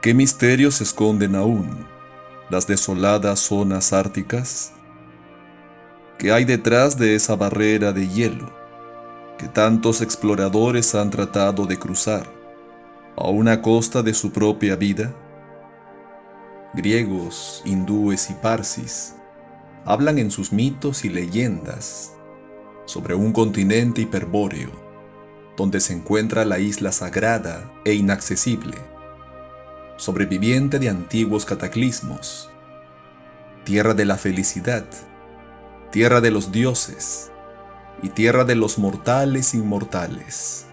¿Qué misterios esconden aún las desoladas zonas árticas? ¿Qué hay detrás de esa barrera de hielo que tantos exploradores han tratado de cruzar, aún a costa de su propia vida? Griegos, hindúes y parsis hablan en sus mitos y leyendas sobre un continente hiperbóreo donde se encuentra la isla sagrada e inaccesible, sobreviviente de antiguos cataclismos, tierra de la felicidad, tierra de los dioses y tierra de los mortales inmortales.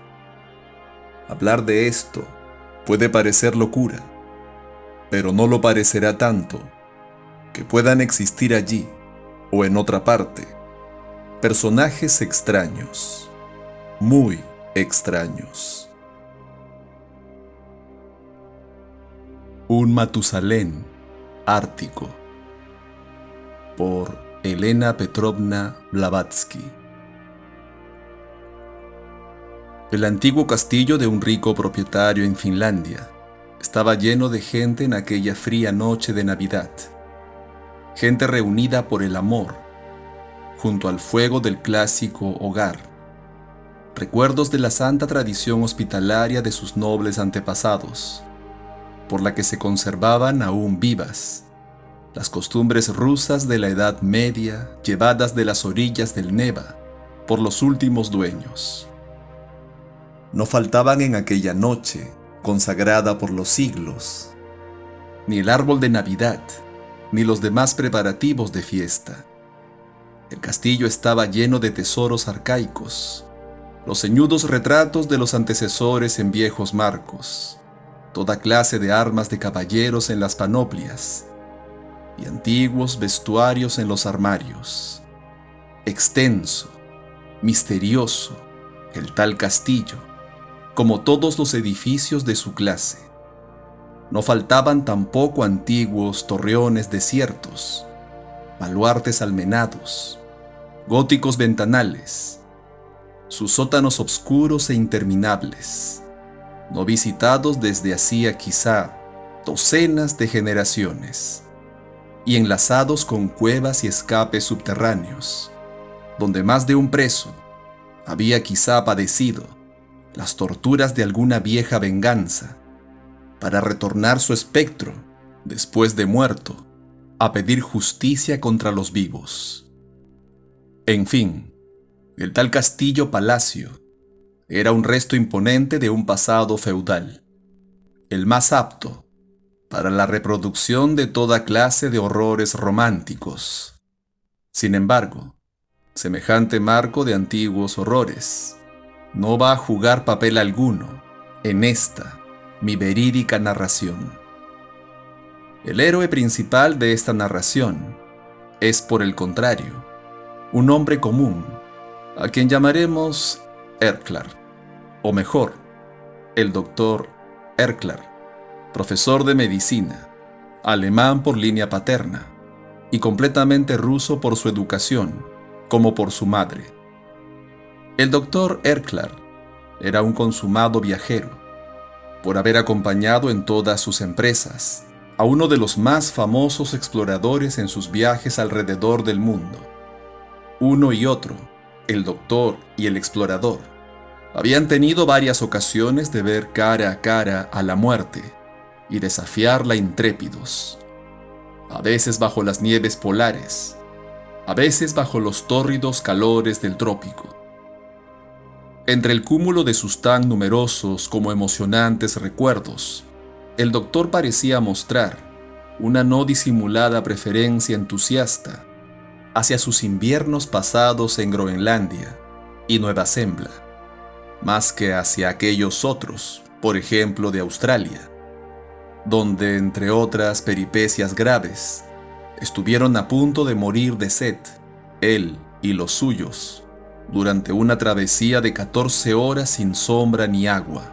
Hablar de esto puede parecer locura, pero no lo parecerá tanto que puedan existir allí o en otra parte personajes extraños, muy extraños. Un Matusalén ártico, por Elena Petrovna Blavatsky. El antiguo castillo de un rico propietario en Finlandia estaba lleno de gente en aquella fría noche de Navidad. Gente reunida por el amor, junto al fuego del clásico hogar. Recuerdos de la santa tradición hospitalaria de sus nobles antepasados, por la que se conservaban aún vivas las costumbres rusas de la Edad Media llevadas de las orillas del Neva por los últimos dueños. No faltaban en aquella noche, consagrada por los siglos, ni el árbol de Navidad, ni los demás preparativos de fiesta. El castillo estaba lleno de tesoros arcaicos, los ceñudos retratos de los antecesores en viejos marcos, toda clase de armas de caballeros en las panoplias y antiguos vestuarios en los armarios. Extenso, misterioso, el tal castillo, como todos los edificios de su clase. No faltaban tampoco antiguos torreones desiertos, baluartes almenados, góticos ventanales, sus sótanos oscuros e interminables, no visitados desde hacía quizá docenas de generaciones, y enlazados con cuevas y escapes subterráneos, donde más de un preso había quizá padecido las torturas de alguna vieja venganza, para retornar su espectro, después de muerto, a pedir justicia contra los vivos. En fin, el tal castillo-palacio era un resto imponente de un pasado feudal, el más apto para la reproducción de toda clase de horrores románticos. Sin embargo, semejante marco de antiguos horrores no va a jugar papel alguno en esta, mi verídica narración. El héroe principal de esta narración es, por el contrario, un hombre común, a quien llamaremos Erklar, o mejor, el doctor Erklar, profesor de medicina, alemán por línea paterna y completamente ruso por su educación, como por su madre. El doctor Erklar era un consumado viajero, por haber acompañado en todas sus empresas a uno de los más famosos exploradores en sus viajes alrededor del mundo. Uno y otro, el doctor y el explorador, habían tenido varias ocasiones de ver cara a cara a la muerte y desafiarla intrépidos, a veces bajo las nieves polares, a veces bajo los tórridos calores del trópico. Entre el cúmulo de sus tan numerosos como emocionantes recuerdos, el doctor parecía mostrar una no disimulada preferencia entusiasta hacia sus inviernos pasados en Groenlandia y Nueva Zembla, más que hacia aquellos otros, por ejemplo de Australia, donde, entre otras peripecias graves, estuvieron a punto de morir de sed, él y los suyos, durante una travesía de 14 horas sin sombra ni agua.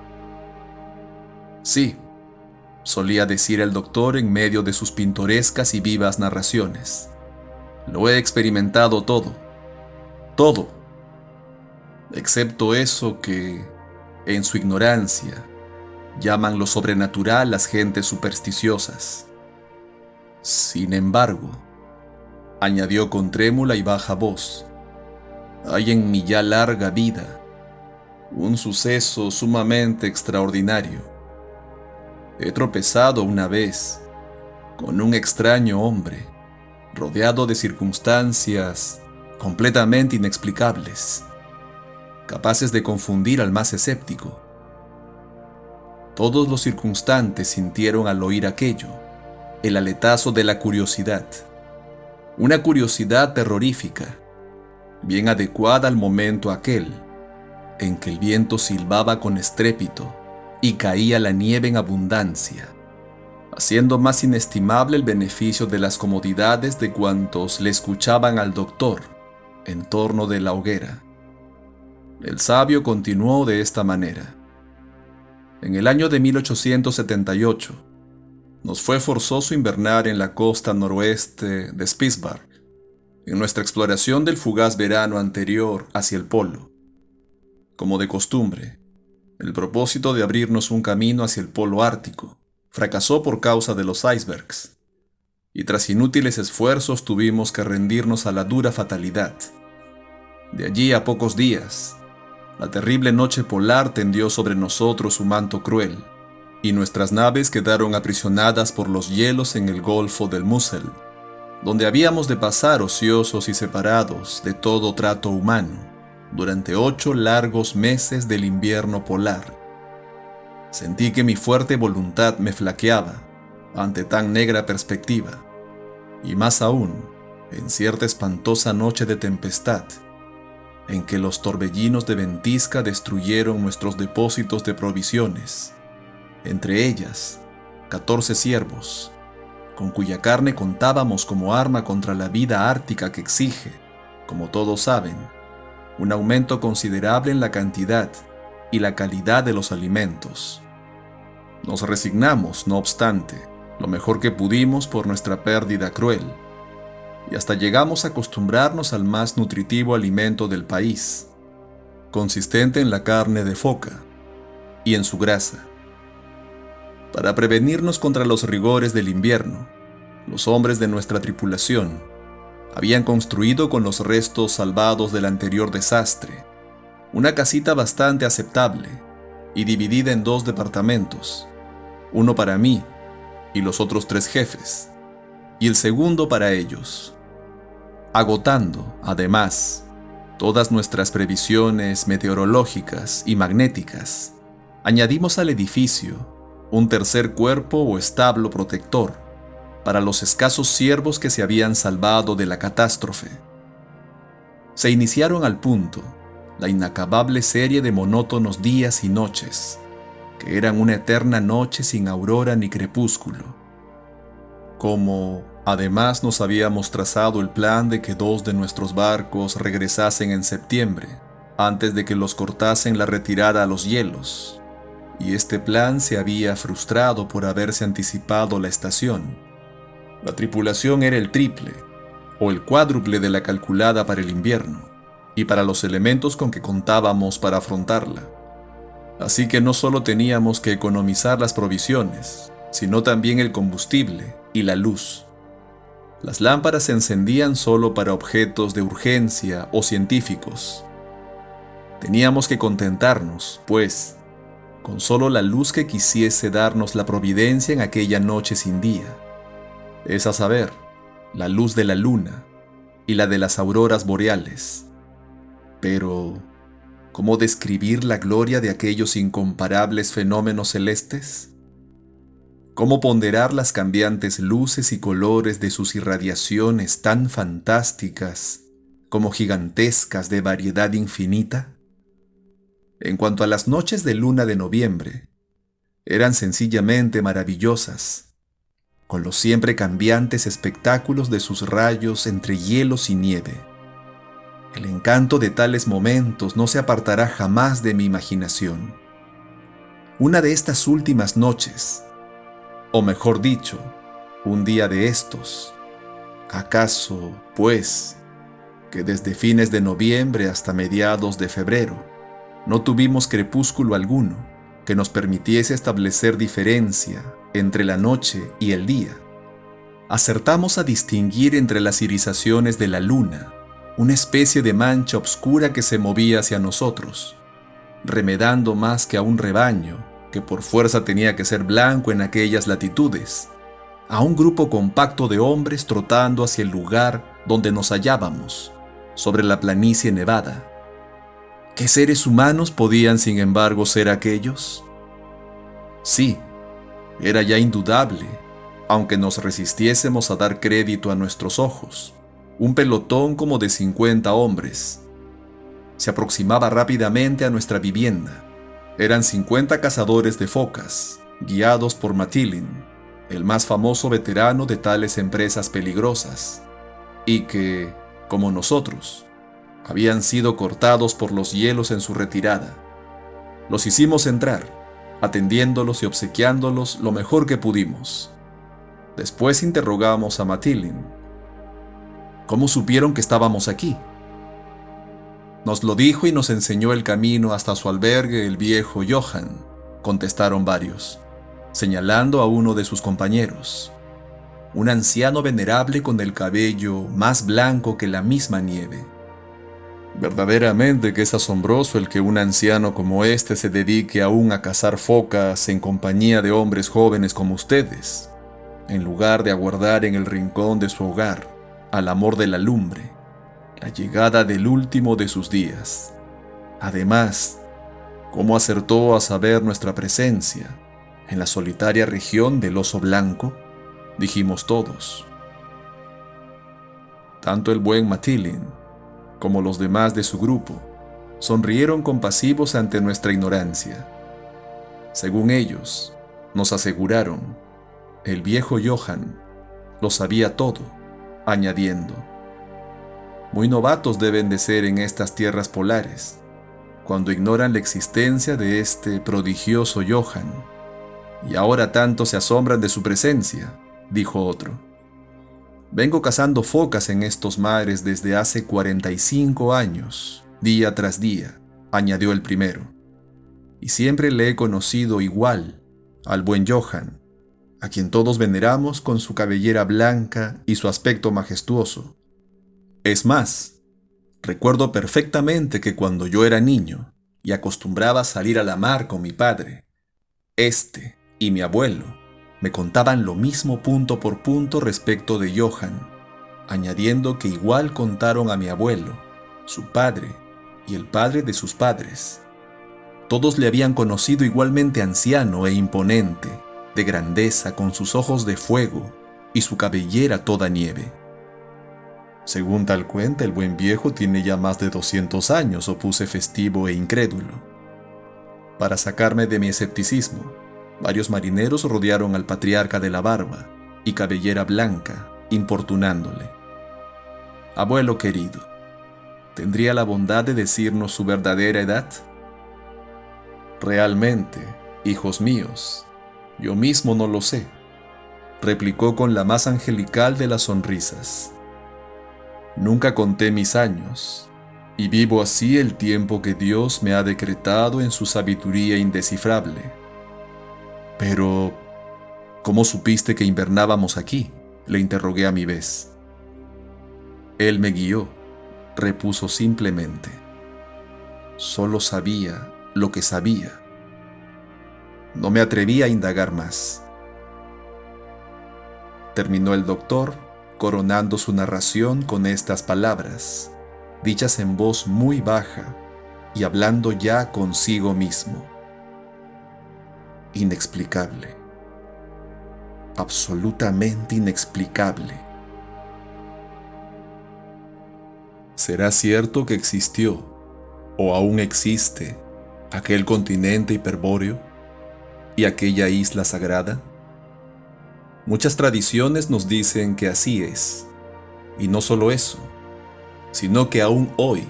Sí, solía decir el doctor en medio de sus pintorescas y vivas narraciones, lo he experimentado todo, excepto eso que, en su ignorancia, llaman lo sobrenatural las gentes supersticiosas. Sin embargo, añadió con trémula y baja voz, hay en mi ya larga vida un suceso sumamente extraordinario. He tropezado una vez con un extraño hombre, rodeado de circunstancias completamente inexplicables, capaces de confundir al más escéptico. Todos los circunstantes sintieron al oír aquello el aletazo de la curiosidad, una curiosidad terrorífica, bien adecuada al momento aquel en que el viento silbaba con estrépito y caía la nieve en abundancia, haciendo más inestimable el beneficio de las comodidades de cuantos le escuchaban al doctor en torno de la hoguera. El sabio continuó de esta manera. En el año de 1878, nos fue forzoso invernar en la costa noroeste de Spitzberg, en nuestra exploración del fugaz verano anterior hacia el polo. Como de costumbre, el propósito de abrirnos un camino hacia el polo ártico fracasó por causa de los icebergs, y tras inútiles esfuerzos tuvimos que rendirnos a la dura fatalidad. De allí a pocos días, la terrible noche polar tendió sobre nosotros su manto cruel, y nuestras naves quedaron aprisionadas por los hielos en el Golfo del Mussel, donde habíamos de pasar ociosos y separados de todo trato humano durante 8 largos meses del invierno polar. Sentí que mi fuerte voluntad me flaqueaba ante tan negra perspectiva, y más aún en cierta espantosa noche de tempestad, en que los torbellinos de ventisca destruyeron nuestros depósitos de provisiones, entre ellas 14 ciervos, con cuya carne contábamos como arma contra la vida ártica que exige, como todos saben, un aumento considerable en la cantidad y la calidad de los alimentos. Nos resignamos, no obstante, lo mejor que pudimos por nuestra pérdida cruel, y hasta llegamos a acostumbrarnos al más nutritivo alimento del país, consistente en la carne de foca y en su grasa. Para prevenirnos contra los rigores del invierno, los hombres de nuestra tripulación habían construido con los restos salvados del anterior desastre una casita bastante aceptable y dividida en 2 departamentos, uno para mí y los otros 3 jefes, y el segundo para ellos. Agotando, además, todas nuestras previsiones meteorológicas y magnéticas, añadimos al edificio un tercer cuerpo o establo protector para los escasos ciervos que se habían salvado de la catástrofe. Se iniciaron al punto la inacabable serie de monótonos días y noches, que eran una eterna noche sin aurora ni crepúsculo. Como, además, nos habíamos trazado el plan de que 2 de nuestros barcos regresasen en septiembre, antes de que los cortasen la retirada a los hielos, y este plan se había frustrado por haberse anticipado la estación. La tripulación era el triple o el cuádruple de la calculada para el invierno y para los elementos con que contábamos para afrontarla. Así que no solo teníamos que economizar las provisiones, sino también el combustible y la luz. Las lámparas se encendían solo para objetos de urgencia o científicos. Teníamos que contentarnos, pues, con solo la luz que quisiese darnos la providencia en aquella noche sin día. Es a saber, la luz de la luna y la de las auroras boreales. Pero, ¿cómo describir la gloria de aquellos incomparables fenómenos celestes? ¿Cómo ponderar las cambiantes luces y colores de sus irradiaciones tan fantásticas como gigantescas de variedad infinita? En cuanto a las noches de luna de noviembre, eran sencillamente maravillosas, con los siempre cambiantes espectáculos de sus rayos entre hielos y nieve. El encanto de tales momentos no se apartará jamás de mi imaginación. Una de estas últimas noches, o mejor dicho, un día de estos, acaso, pues, que desde fines de noviembre hasta mediados de febrero no tuvimos crepúsculo alguno, que nos permitiese establecer diferencia entre la noche y el día. Acertamos a distinguir entre las irisaciones de la luna una especie de mancha oscura que se movía hacia nosotros, remedando más que a un rebaño, que por fuerza tenía que ser blanco en aquellas latitudes, a un grupo compacto de hombres trotando hacia el lugar donde nos hallábamos, sobre la planicie nevada. ¿Qué seres humanos podían, sin embargo, ser aquellos? Sí, era ya indudable, aunque nos resistiésemos a dar crédito a nuestros ojos, un pelotón como de 50 hombres. Se aproximaba rápidamente a nuestra vivienda. Eran 50 cazadores de focas, guiados por Matilin, el más famoso veterano de tales empresas peligrosas, y que, como nosotros, habían sido cortados por los hielos en su retirada. Los hicimos entrar, atendiéndolos y obsequiándolos lo mejor que pudimos. Después interrogamos a Matilin. ¿Cómo supieron que estábamos aquí? Nos lo dijo y nos enseñó el camino hasta su albergue el viejo Johann, contestaron varios, señalando a uno de sus compañeros, un anciano venerable con el cabello más blanco que la misma nieve. Verdaderamente que es asombroso el que un anciano como este se dedique aún a cazar focas en compañía de hombres jóvenes como ustedes, en lugar de aguardar en el rincón de su hogar al amor de la lumbre, la llegada del último de sus días. Además, ¿cómo acertó a saber nuestra presencia en la solitaria región del Oso Blanco? Dijimos todos. Tanto el buen Matilin como los demás de su grupo sonrieron compasivos ante nuestra ignorancia. Según ellos, nos aseguraron, el viejo Johann lo sabía todo, añadiendo, muy novatos deben de ser en estas tierras polares, cuando ignoran la existencia de este prodigioso Johann, y ahora tanto se asombran de su presencia, dijo otro. Vengo cazando focas en estos mares desde hace 45 años, día tras día, añadió el primero, y siempre le he conocido igual al buen Johann, a quien todos veneramos con su cabellera blanca y su aspecto majestuoso. Es más, recuerdo perfectamente que cuando yo era niño y acostumbraba a salir a la mar con mi padre, este y mi abuelo me contaban lo mismo punto por punto respecto de Johann, añadiendo que igual contaron a mi abuelo, su padre y el padre de sus padres. Todos le habían conocido igualmente anciano e imponente, de grandeza, con sus ojos de fuego y su cabellera toda nieve. Según tal cuenta, el buen viejo tiene ya más de 200 años, opuse festivo e incrédulo. Para sacarme de mi escepticismo, varios marineros rodearon al patriarca de la barba y cabellera blanca, importunándole. Abuelo querido, ¿tendría la bondad de decirnos su verdadera edad? Realmente, hijos míos, yo mismo no lo sé, replicó con la más angelical de las sonrisas. Nunca conté mis años, y vivo así el tiempo que Dios me ha decretado en su sabiduría indescifrable. Pero, ¿cómo supiste que invernábamos aquí?, le interrogué a mi vez. Él me guió, repuso simplemente. Solo sabía lo que sabía. No me atreví a indagar más. Terminó el doctor, coronando su narración con estas palabras, dichas en voz muy baja y hablando ya consigo mismo. Inexplicable. Absolutamente inexplicable. ¿Será cierto que existió, o aún existe, aquel continente hiperbóreo y aquella isla sagrada? Muchas tradiciones nos dicen que así es, y no solo eso, sino que aún hoy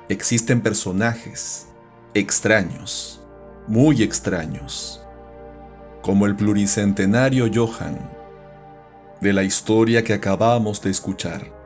existen personajes extraños, muy extraños, como el pluricentenario Johann, de la historia que acabamos de escuchar.